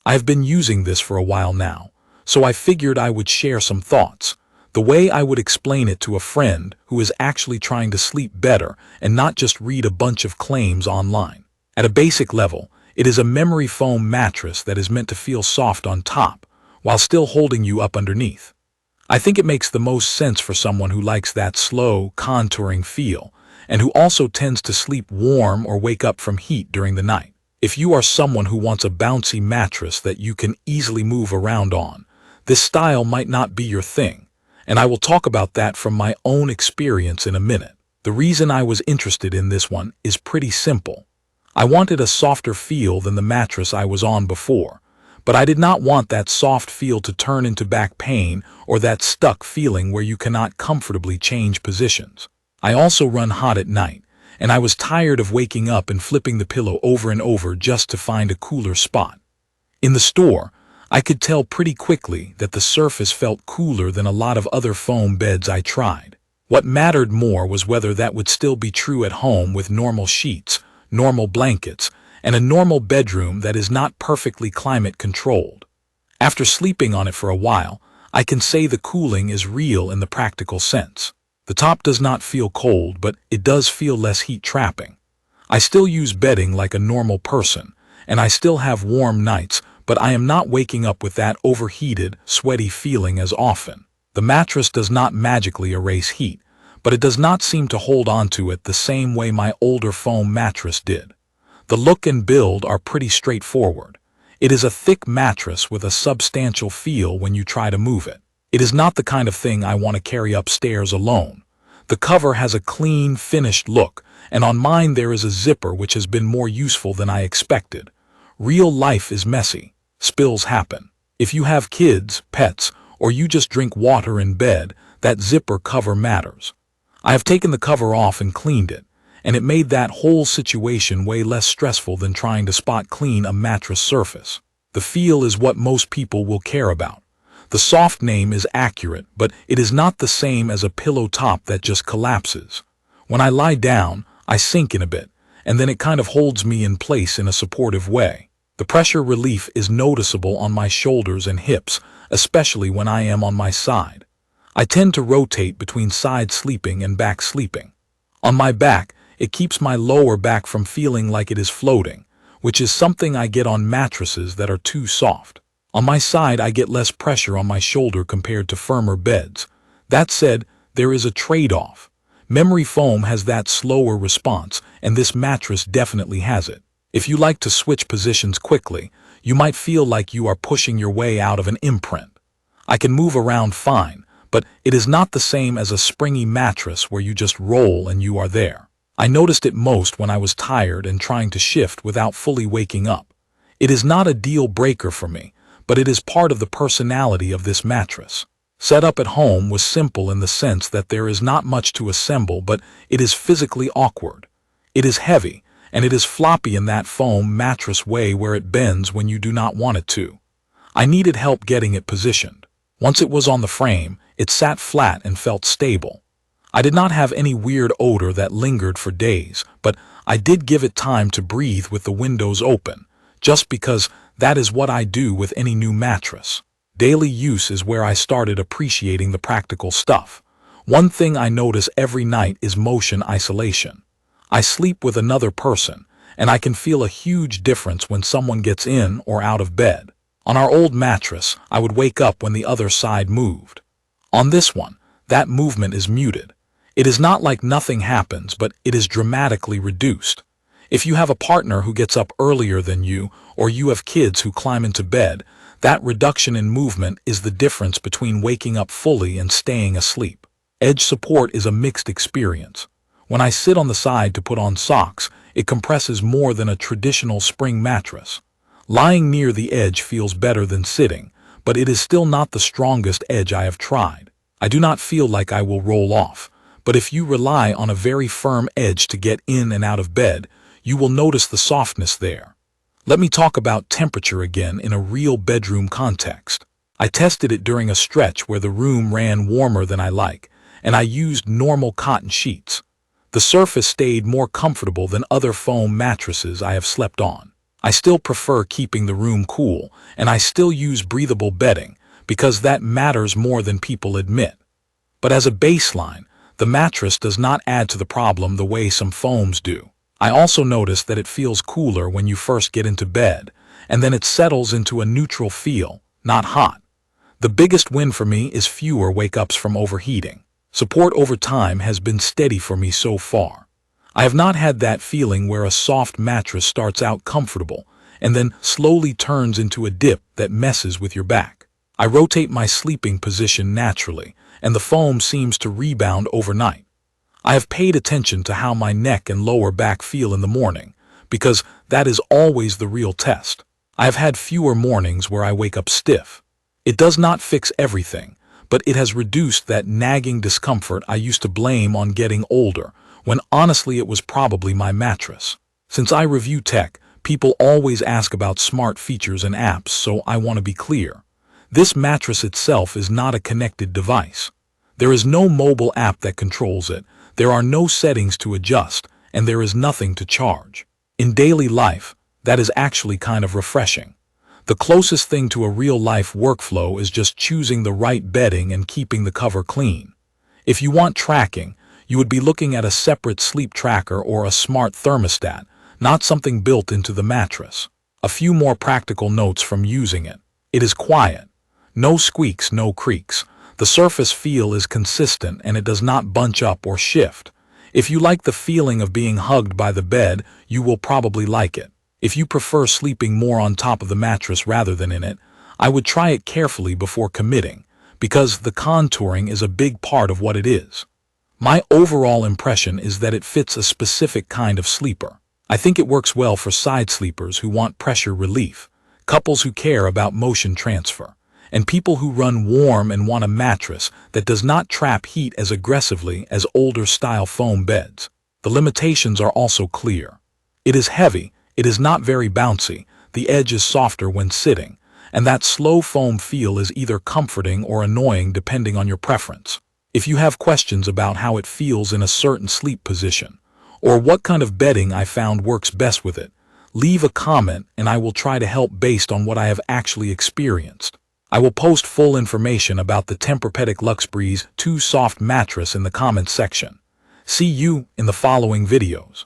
I have been using this for a while now, so I figured I would share some thoughts, the way I would explain it to a friend who is actually trying to sleep better and not just read a bunch of claims online. At a basic level, it is a memory foam mattress that is meant to feel soft on top, while still holding you up underneath. I think it makes the most sense for someone who likes that slow, contouring feel, and who also tends to sleep warm or wake up from heat during the night. If you are someone who wants a bouncy mattress that you can easily move around on, this style might not be your thing, and I will talk about that from my own experience in a minute. The reason I was interested in this one is pretty simple. I wanted a softer feel than the mattress I was on before, but I did not want that soft feel to turn into back pain or that stuck feeling where you cannot comfortably change positions. I also run hot at night, and I was tired of waking up and flipping the pillow over and over just to find a cooler spot. In the store, I could tell pretty quickly that the surface felt cooler than a lot of other foam beds I tried. What mattered more was whether that would still be true at home with normal sheets, normal blankets, and a normal bedroom that is not perfectly climate controlled. After sleeping on it for a while, I can say the cooling is real in the practical sense. The top does not feel cold, but it does feel less heat trapping. I still use bedding like a normal person, and I still have warm nights, but I am not waking up with that overheated, sweaty feeling as often. The mattress does not magically erase heat, but it does not seem to hold on to it the same way my older foam mattress did. The look and build are pretty straightforward. It is a thick mattress with a substantial feel when you try to move it. It is not the kind of thing I want to carry upstairs alone. The cover has a clean, finished look, and on mine there is a zipper which has been more useful than I expected. Real life is messy. Spills happen. If you have kids, pets, or you just drink water in bed, that zipper cover matters. I have taken the cover off and cleaned it, and it made that whole situation way less stressful than trying to spot clean a mattress surface. The feel is what most people will care about. The soft name is accurate, but it is not the same as a pillow top that just collapses. When I lie down, I sink in a bit, and then it kind of holds me in place in a supportive way. The pressure relief is noticeable on my shoulders and hips, especially when I am on my side. I tend to rotate between side sleeping and back sleeping. On my back, it keeps my lower back from feeling like it is floating, which is something I get on mattresses that are too soft. On my side, I get less pressure on my shoulder compared to firmer beds. That said, there is a trade-off. Memory foam has that slower response, and this mattress definitely has it. If you like to switch positions quickly, you might feel like you are pushing your way out of an imprint. I can move around fine, but it is not the same as a springy mattress where you just roll and you are there. I noticed it most when I was tired and trying to shift without fully waking up. It is not a deal breaker for me, but it is part of the personality of this mattress. Setup at home was simple in the sense that there is not much to assemble, but it is physically awkward. It is heavy, and it is floppy in that foam mattress way where it bends when you do not want it to. I needed help getting it positioned. Once it was on the frame, it sat flat and felt stable. I did not have any weird odor that lingered for days, but I did give it time to breathe with the windows open, just because that is what I do with any new mattress. Daily use is where I started appreciating the practical stuff. One thing I notice every night is motion isolation. I sleep with another person, and I can feel a huge difference when someone gets in or out of bed. On our old mattress, I would wake up when the other side moved. On this one, that movement is muted. It is not like nothing happens, but it is dramatically reduced. If you have a partner who gets up earlier than you, or you have kids who climb into bed, that reduction in movement is the difference between waking up fully and staying asleep. Edge support is a mixed experience. When I sit on the side to put on socks, it compresses more than a traditional spring mattress. Lying near the edge feels better than sitting, but it is still not the strongest edge I have tried. I do not feel like I will roll off, but if you rely on a very firm edge to get in and out of bed, you will notice the softness there. Let me talk about temperature again in a real bedroom context. I tested it during a stretch where the room ran warmer than I like, and I used normal cotton sheets. The surface stayed more comfortable than other foam mattresses I have slept on. I still prefer keeping the room cool, and I still use breathable bedding because that matters more than people admit. But as a baseline, the mattress does not add to the problem the way some foams do. I also notice that it feels cooler when you first get into bed, and then it settles into a neutral feel, not hot. The biggest win for me is fewer wake-ups from overheating. Support over time has been steady for me so far. I have not had that feeling where a soft mattress starts out comfortable and then slowly turns into a dip that messes with your back. I rotate my sleeping position naturally, and the foam seems to rebound overnight. I have paid attention to how my neck and lower back feel in the morning, because that is always the real test. I have had fewer mornings where I wake up stiff. It does not fix everything, but it has reduced that nagging discomfort I used to blame on getting older, when honestly it was probably my mattress. Since I review tech, people always ask about smart features and apps, so I want to be clear. This mattress itself is not a connected device. There is no mobile app that controls it, there are no settings to adjust, and there is nothing to charge. In daily life, that is actually kind of refreshing. The closest thing to a real-life workflow is just choosing the right bedding and keeping the cover clean. If you want tracking, you would be looking at a separate sleep tracker or a smart thermostat, not something built into the mattress. A few more practical notes from using it. It is quiet. No squeaks, no creaks. The surface feel is consistent and it does not bunch up or shift. If you like the feeling of being hugged by the bed, you will probably like it. If you prefer sleeping more on top of the mattress rather than in it, I would try it carefully before committing, because the contouring is a big part of what it is. My overall impression is that it fits a specific kind of sleeper. I think it works well for side sleepers who want pressure relief, couples who care about motion transfer, and people who run warm and want a mattress that does not trap heat as aggressively as older-style foam beds. The limitations are also clear. It is heavy, it is not very bouncy, the edge is softer when sitting, and that slow foam feel is either comforting or annoying depending on your preference. If you have questions about how it feels in a certain sleep position, or what kind of bedding I found works best with it, leave a comment and I will try to help based on what I have actually experienced. I will post full information about the Tempur-Pedic LuxBreeze 2.0 soft mattress in the comments section. See you in the following videos.